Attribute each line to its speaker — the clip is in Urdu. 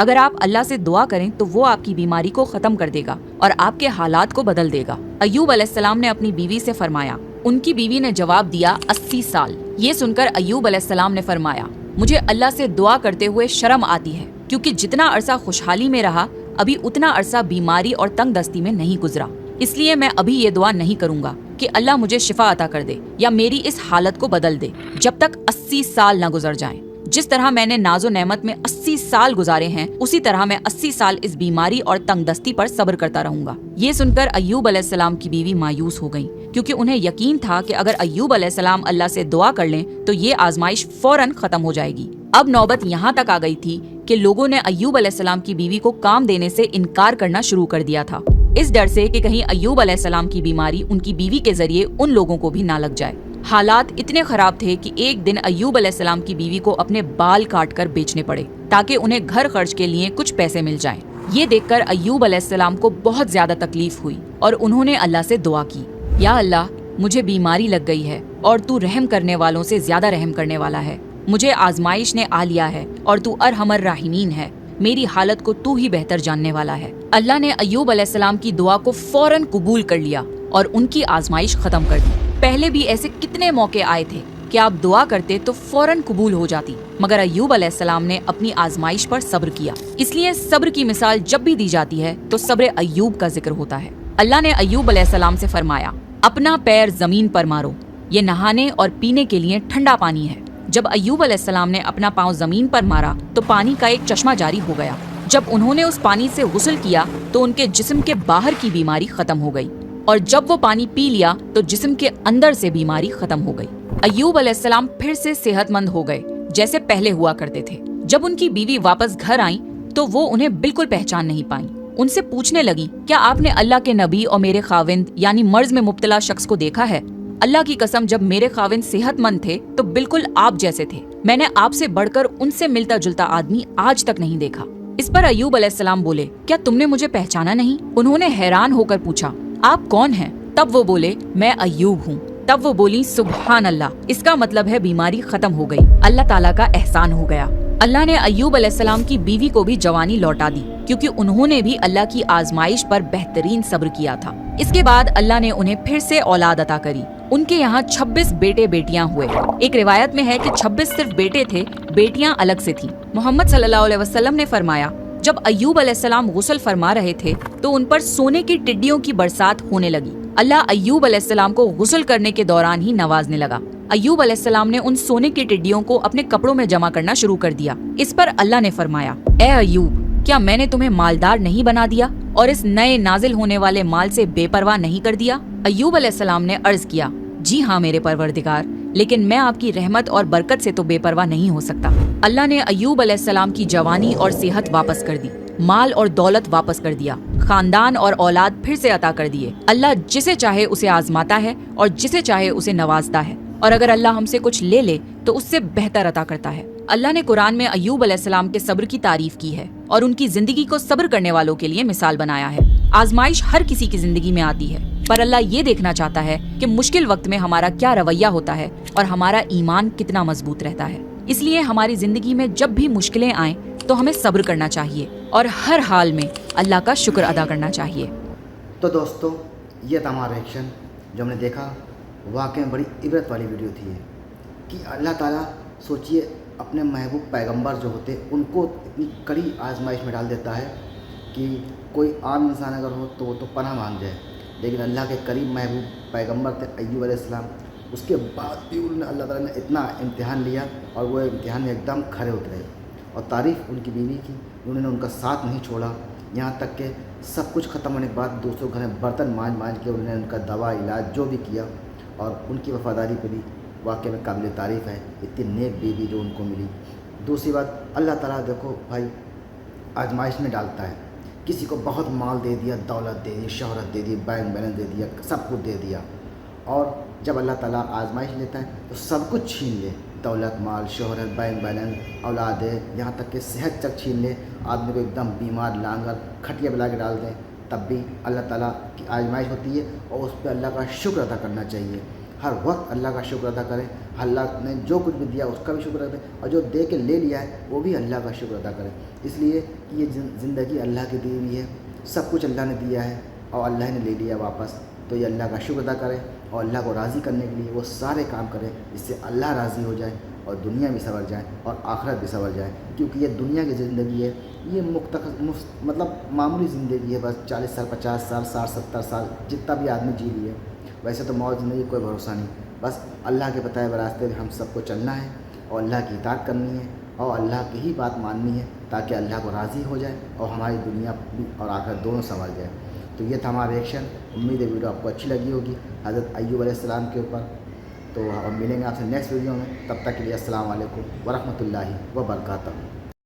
Speaker 1: اگر آپ اللہ سے دعا کریں تو وہ آپ کی بیماری کو ختم کر دے گا اور آپ کے حالات کو بدل دے گا۔ ایوب علیہ السلام نے اپنی بیوی سے فرمایا۔ ان کی بیوی نے جواب دیا 80 سال۔ یہ سن کر ایوب علیہ السلام نے فرمایا، مجھے اللہ سے دعا کرتے ہوئے شرم آتی ہے، کیونکہ جتنا عرصہ خوشحالی میں رہا ابھی اتنا عرصہ بیماری اور تنگ دستی میں نہیں گزرا، اس لیے میں ابھی یہ دعا نہیں کروں گا کہ اللہ مجھے شفا عطا کر دے یا میری اس حالت کو بدل دے جب تک 80 سال نہ گزر جائیں۔ جس طرح میں نے ناز و نعمت میں 80 سال گزارے ہیں اسی طرح میں 80 سال اس بیماری اور تنگ دستی پر صبر کرتا رہوں گا۔ یہ سن کر ایوب علیہ السلام کی بیوی مایوس ہو گئی، کیونکہ انہیں یقین تھا کہ اگر ایوب علیہ السلام اللہ سے دعا کر لیں تو یہ آزمائش فوراً ختم ہو جائے گی۔ اب نوبت یہاں تک آ گئی تھی کہ لوگوں نے ایوب علیہ السلام کی بیوی کو کام دینے سے انکار کرنا شروع کر دیا تھا، اس ڈر سے کہ کہیں ایوب علیہ السلام کی بیماری ان کی بیوی کے ذریعے ان لوگوں کو بھی نہ لگ جائے۔ حالات اتنے خراب تھے کہ ایک دن ایوب علیہ السلام کی بیوی کو اپنے بال کاٹ کر بیچنے پڑے تاکہ انہیں گھر خرچ کے لیے کچھ پیسے مل جائیں۔ یہ دیکھ کر ایوب علیہ السلام کو بہت زیادہ تکلیف ہوئی اور انہوں نے اللہ سے دعا کی، یا اللہ مجھے بیماری لگ گئی ہے اور تو رحم کرنے والوں سے زیادہ رحم کرنے والا ہے، مجھے آزمائش نے آ لیا ہے اور تو ارحم الراحمین ہے، میری حالت کو تو ہی بہتر جاننے والا ہے۔ اللہ نے ایوب علیہ السلام کی دعا کو فوراً قبول کر لیا اور ان کی آزمائش ختم کر دی۔ پہلے بھی ایسے کتنے موقع آئے تھے کہ آپ دعا کرتے تو فوراً قبول ہو جاتی، مگر ایوب علیہ السلام نے اپنی آزمائش پر صبر کیا۔ اس لیے صبر کی مثال جب بھی دی جاتی ہے تو صبر ایوب کا ذکر ہوتا ہے۔ اللہ نے ایوب علیہ السلام سے فرمایا، اپنا پیر زمین پر مارو، یہ نہانے اور پینے کے لیے ٹھنڈا پانی ہے۔ جب ایوب علیہ السلام نے اپنا پاؤں زمین پر مارا تو پانی کا ایک چشمہ جاری ہو گیا۔ جب انہوں نے اس پانی سے غسل کیا تو ان کے جسم کے باہر کی بیماری ختم ہو گئی، اور جب وہ پانی پی لیا تو جسم کے اندر سے بیماری ختم ہو گئی۔ ایوب علیہ السلام پھر سے صحت مند ہو گئے جیسے پہلے ہوا کرتے تھے۔ جب ان کی بیوی واپس گھر آئیں تو وہ انہیں بالکل پہچان نہیں پائیں۔ ان سے پوچھنے لگی، کیا آپ نے اللہ کے نبی اور میرے خاوند یعنی مرض میں مبتلا شخص کو دیکھا ہے؟ اللہ کی قسم جب میرے خاوند صحت مند تھے تو بالکل آپ جیسے تھے، میں نے آپ سے بڑھ کر ان سے ملتا جلتا آدمی آج تک نہیں دیکھا۔ اس پر ایوب علیہ السلام بولے، کیا تم نے مجھے پہچانا نہیں؟ انہوں نے حیران ہو کر پوچھا، آپ کون ہیں؟ تب وہ بولے، میں ایوب ہوں۔ تب وہ بولی، سبحان اللہ، اس کا مطلب ہے بیماری ختم ہو گئی، اللہ تعالیٰ کا احسان ہو گیا۔ اللہ نے ایوب علیہ السلام کی بیوی کو بھی جوانی لوٹا دی، کیونکہ انہوں نے بھی اللہ کی آزمائش پر بہترین صبر کیا تھا۔ اس کے بعد اللہ نے انہیں پھر سے اولاد عطا کری۔ ان کے یہاں 26 بیٹے بیٹیاں ہوئے۔ ایک روایت میں ہے کہ 26 صرف بیٹے تھے، بیٹیاں الگ سے تھیں۔ محمد صلی اللہ علیہ وسلم نے فرمایا، جب ایوب علیہ السلام غسل فرما رہے تھے تو ان پر سونے کی ٹڈیوں کی برسات ہونے لگی۔ اللہ ایوب علیہ السلام کو غسل کرنے کے دوران ہی نوازنے لگا۔ ایوب علیہ السلام نے ان سونے کی ٹڈیوں کو اپنے کپڑوں میں جمع کرنا شروع کر دیا۔ اس پر اللہ نے فرمایا، اے ایوب، کیا میں نے تمہیں مالدار نہیں بنا دیا اور اس نئے نازل ہونے والے مال سے بے پرواہ نہیں کر دیا؟ ایوب علیہ السلام نے عرض کیا، جی ہاں میرے پروردگار، لیکن میں آپ کی رحمت اور برکت سے تو بے پرواہ نہیں ہو سکتا۔ اللہ نے ایوب علیہ السلام کی جوانی اور صحت واپس کر دی، مال اور دولت واپس کر دیا، خاندان اور اولاد پھر سے عطا کر دیے۔ اللہ جسے چاہے اسے آزماتا ہے اور جسے چاہے اسے نوازتا ہے، اور اگر اللہ ہم سے کچھ لے لے تو اس سے بہتر عطا کرتا ہے۔ اللہ نے قرآن میں ایوب علیہ السلام کے صبر کی تعریف کی ہے اور ان کی زندگی کو صبر کرنے والوں کے لیے مثال بنایا ہے۔ آزمائش ہر کسی کی زندگی میں آتی ہے، پر اللہ یہ دیکھنا چاہتا ہے کہ مشکل وقت میں ہمارا کیا رویہ ہوتا ہے اور ہمارا ایمان کتنا مضبوط رہتا ہے۔ اس لیے ہماری زندگی میں جب بھی مشکلیں آئیں تو ہمیں صبر کرنا چاہیے اور ہر حال میں اللہ کا شکر ادا کرنا چاہیے۔
Speaker 2: تو دوستو، یہ تھا ہمارا ریئیکشن جو ہم نے دیکھا، واقعی بڑی عبرت والی ویڈیو تھی کہ اللہ تعالیٰ سوچیے اپنے محبوب پیغمبر جو ہوتے ان کو اتنی کڑی آزمائش میں ڈال دیتا ہے کہ کوئی عام انسان اگر ہو تو وہ تو پناہ مانگ جائے، لیکن اللہ کے قریب محبوب پیغمبر تھے ایوب علیہ السلام، اس کے بعد بھی انہوں نے اللہ تعالیٰ نے اتنا امتحان لیا اور وہ امتحان میں ایک دم کھڑے اترے، اور تعریف ان کی بیوی کی، انہوں نے ان کا ساتھ نہیں چھوڑا، یہاں تک کہ سب کچھ ختم ہونے کے بعد دوسروں گھر میں برتن مانج مانج کے انہوں نے ان کا دوا علاج جو بھی کیا، اور ان کی وفاداری پہ بھی واقعی میں قابل تعریف ہے، اتنی نیک بیوی جو ان کو ملی۔ دوسری بات، اللہ تعالیٰ دیکھو بھائی آزمائش میں ڈالتا ہے، کسی کو بہت مال دے دیا، دولت دے دی، شہرت دے دی، بینک بیلنس دے دیا، سب کچھ دے دیا، اور جب اللہ تعالیٰ آزمائش لیتا ہے تو سب کچھ چھین لے، دولت، مال، شہرت، بینک بیلنس، اولاد ہے، یہاں تک کہ صحت تک چھین لے، آدمی کو ایک دم بیمار لانگر کھٹیا بلا کے ڈال دیں، تب بھی اللہ تعالیٰ کی آزمائش ہوتی ہے اور اس پہ اللہ کا شکر ادا کرنا چاہیے۔ ہر وقت اللہ کا شکر ادا کریں، اللہ نے جو کچھ بھی دیا اس کا بھی شکر ادا کریں، اور جو دے کے لے لیا ہے وہ بھی اللہ کا شکر ادا کریں، اس لیے کہ یہ زندگی اللہ کی دی ہوئی ہے، سب کچھ اللہ نے دیا ہے اور اللہ نے لے لیا واپس، تو یہ اللہ کا شکر ادا کریں اور اللہ کو راضی کرنے کے لیے وہ سارے کام کریں جس سے اللہ راضی ہو جائے اور دنیا بھی سنور جائے اور آخرت بھی سنور جائے، کیونکہ یہ دنیا کی زندگی ہے یہ مطلب معمولی زندگی ہے، بس 40 سال 50 سال 60 70 سال جتنا بھی آدمی جی لیے، ویسے تو موت زندگی کوئی بھروسہ نہیں، بس اللہ کے بتائے ہوئے راستے میں ہم سب کو چلنا ہے اور اللہ کی اطاعت کرنی ہے اور اللہ کی ہی بات ماننی ہے تاکہ اللہ کو راضی ہو جائے اور ہماری دنیا بھی اور آخرت دونوں سنور جائے۔ تو یہ تھا ہمارا ریئیکشن، امید ہے ویڈیو آپ کو اچھی لگی ہوگی حضرت ایوب علیہ السلام کے اوپر۔ تو ہم ملیں گے آپ سے نیکسٹ ویڈیو میں، تب تک کے لیے السلام علیکم ورحمۃ اللہ وبرکاتہ۔